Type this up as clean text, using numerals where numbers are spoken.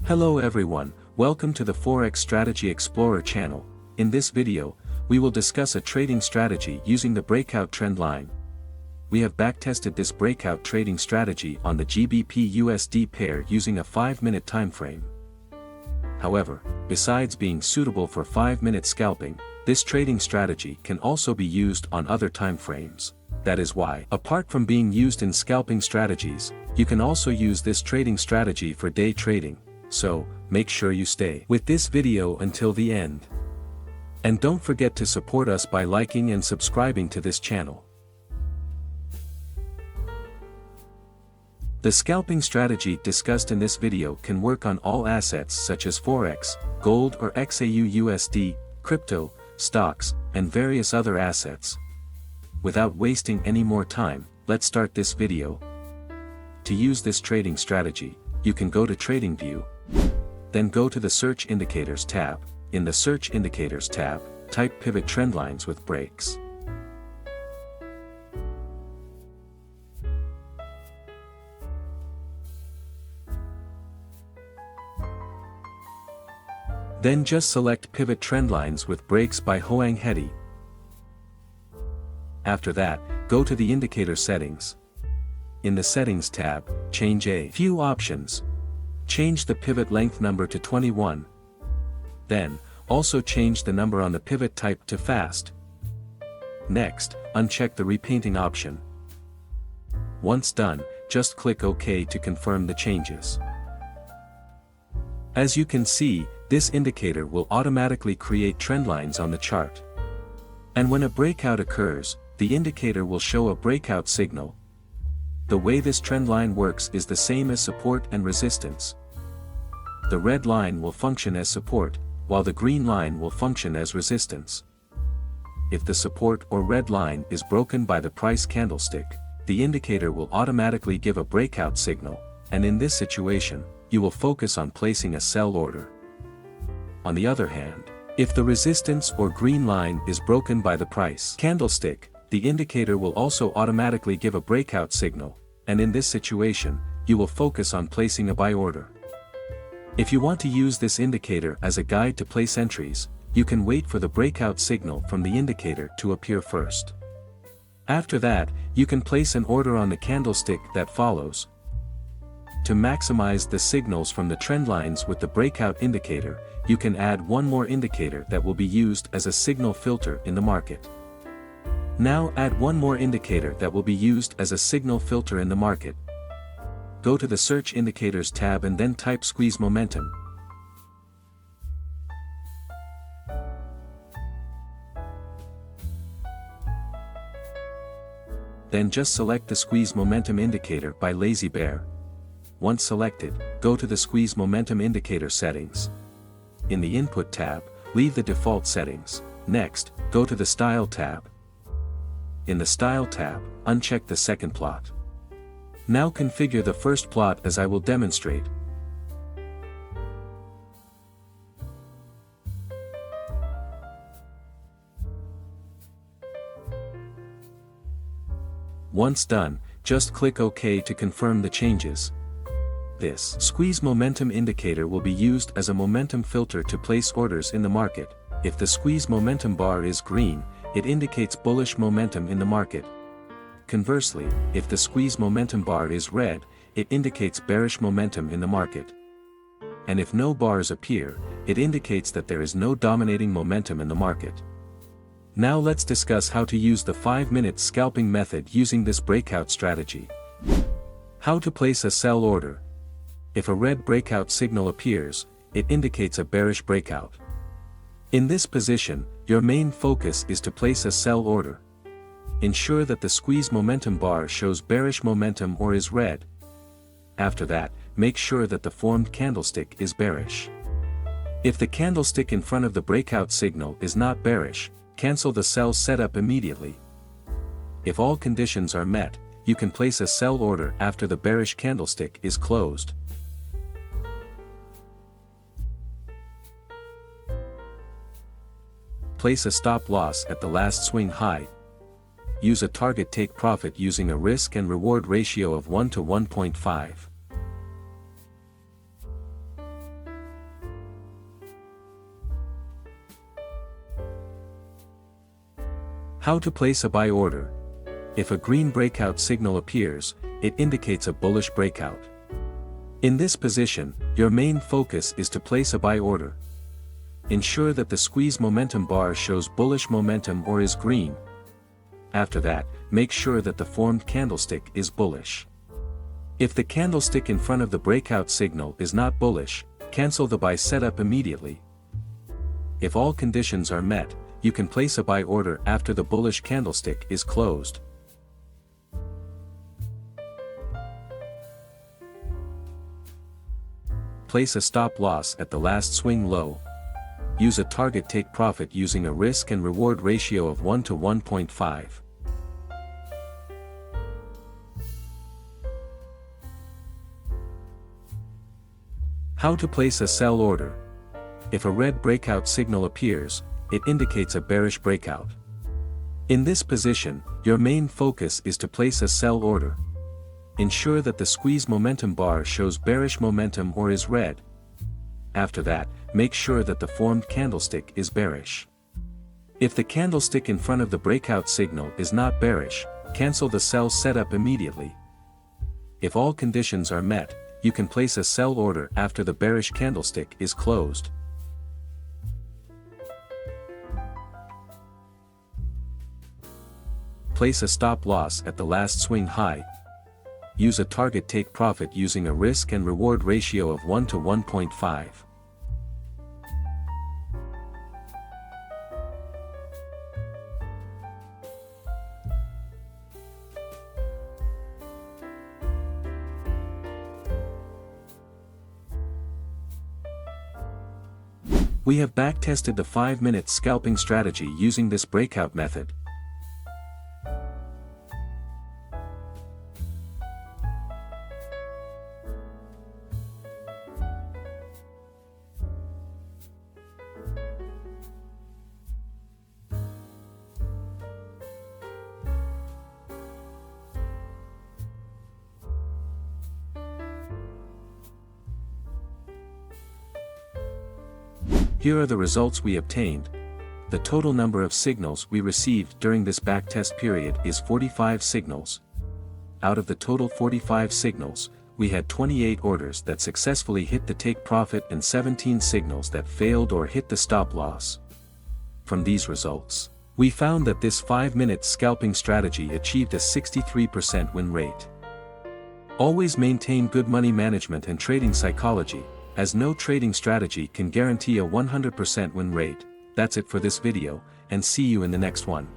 Hello everyone, welcome to the Forex Strategy Explorer channel. In this video, we will discuss a trading strategy using the breakout trend line. We have backtested this breakout trading strategy on the GBP/USD pair using a 5-minute time frame. However, besides being suitable for 5-minute scalping, this trading strategy can also be used on other time frames. That is why, apart from being used in scalping strategies, you can also use this trading strategy for day trading. So, make sure you stay with this video until the end. And don't forget to support us by liking and subscribing to this channel. The scalping strategy discussed in this video can work on all assets such as Forex, gold or XAU/USD, crypto, stocks, and various other assets. Without wasting any more time, let's start this video. To use this trading strategy, you can go to Trading View. Then go to the Search Indicators tab. In the Search Indicators tab, type Pivot Trendlines with Breaks. Then just select Pivot Trendlines with Breaks by Hoanghetti. After that, go to the Indicator Settings. In the Settings tab, change a few options. Change the pivot length number to 21. Then, also change the number on the pivot type to fast. Next, uncheck the repainting option. Once done, just click OK to confirm the changes. As you can see, this indicator will automatically create trend lines on the chart. And when a breakout occurs, the indicator will show a breakout signal. The way this trend line works is the same as support and resistance. The red line will function as support, while the green line will function as resistance. If the support or red line is broken by the price candlestick, the indicator will automatically give a breakout signal, and in this situation, you will focus on placing a sell order. On the other hand, if the resistance or green line is broken by the price candlestick, the indicator will also automatically give a breakout signal, and in this situation, you will focus on placing a buy order. If you want to use this indicator as a guide to place entries, you can wait for the breakout signal from the indicator to appear first. After that, you can place an order on the candlestick that follows. To maximize the signals from the trend lines with the breakout indicator, you can add one more indicator that will be used as a signal filter in the market. Now add one more indicator that will be used as a signal filter in the market. Go to the Search Indicators tab and then type Squeeze Momentum. Then just select the Squeeze Momentum indicator by LazyBear. Once selected, go to the Squeeze Momentum indicator settings. In the Input tab, leave the default settings. Next, go to the Style tab. In the Style tab, uncheck the second plot. Now configure the first plot as I will demonstrate. Once done, just click OK to confirm the changes. This Squeeze Momentum indicator will be used as a momentum filter to place orders in the market. If the Squeeze Momentum bar is green, it indicates bullish momentum in the market. Conversely, if the Squeeze Momentum bar is red, it indicates bearish momentum in the market. And if no bars appear, it indicates that there is no dominating momentum in the market. Now let's discuss how to use the 5-minute scalping method using this breakout strategy. How to place a sell order. If a red breakout signal appears, it indicates a bearish breakout. In this position, your main focus is to place a sell order. Ensure that the Squeeze Momentum bar shows bearish momentum or is red. After that, make sure that the formed candlestick is bearish. If the candlestick in front of the breakout signal is not bearish, cancel the sell setup immediately. If all conditions are met, you can place a sell order after the bearish candlestick is closed. Place a stop loss at the last swing high. Use a target take profit using a risk and reward ratio of 1 to 1.5. How to place a buy order. If a green breakout signal appears, it indicates a bullish breakout. In this position, your main focus is to place a buy order. Ensure that the squeeze momentum bar shows bullish momentum or is green. After that, make sure that the formed candlestick is bullish. If the candlestick in front of the breakout signal is not bullish, cancel the buy setup immediately. If all conditions are met, you can place a buy order after the bullish candlestick is closed. Place a stop loss at the last swing low. Use a target take profit using a risk and reward ratio of 1 to 1.5. How to place a sell order. If a red breakout signal appears, it indicates a bearish breakout. In this position, your main focus is to place a sell order. Ensure that the squeeze momentum bar shows bearish momentum or is red. After that, make sure that the formed candlestick is bearish. If the candlestick in front of the breakout signal is not bearish, cancel the sell setup immediately. If all conditions are met, you can place a sell order after the bearish candlestick is closed. Place a stop loss at the last swing high. Use a target take profit using a risk and reward ratio of 1 to 1.5. We have backtested the 5-minute scalping strategy using this breakout method. Here are the results we obtained. The total number of signals we received during this backtest period is 45 signals. Out of the total 45 signals, we had 28 orders that successfully hit the take profit and 17 signals that failed or hit the stop loss. From these results, we found that this 5-minute scalping strategy achieved a 63% win rate. Always maintain good money management and trading psychology, as no trading strategy can guarantee a 100% win rate. That's it for this video, and see you in the next one.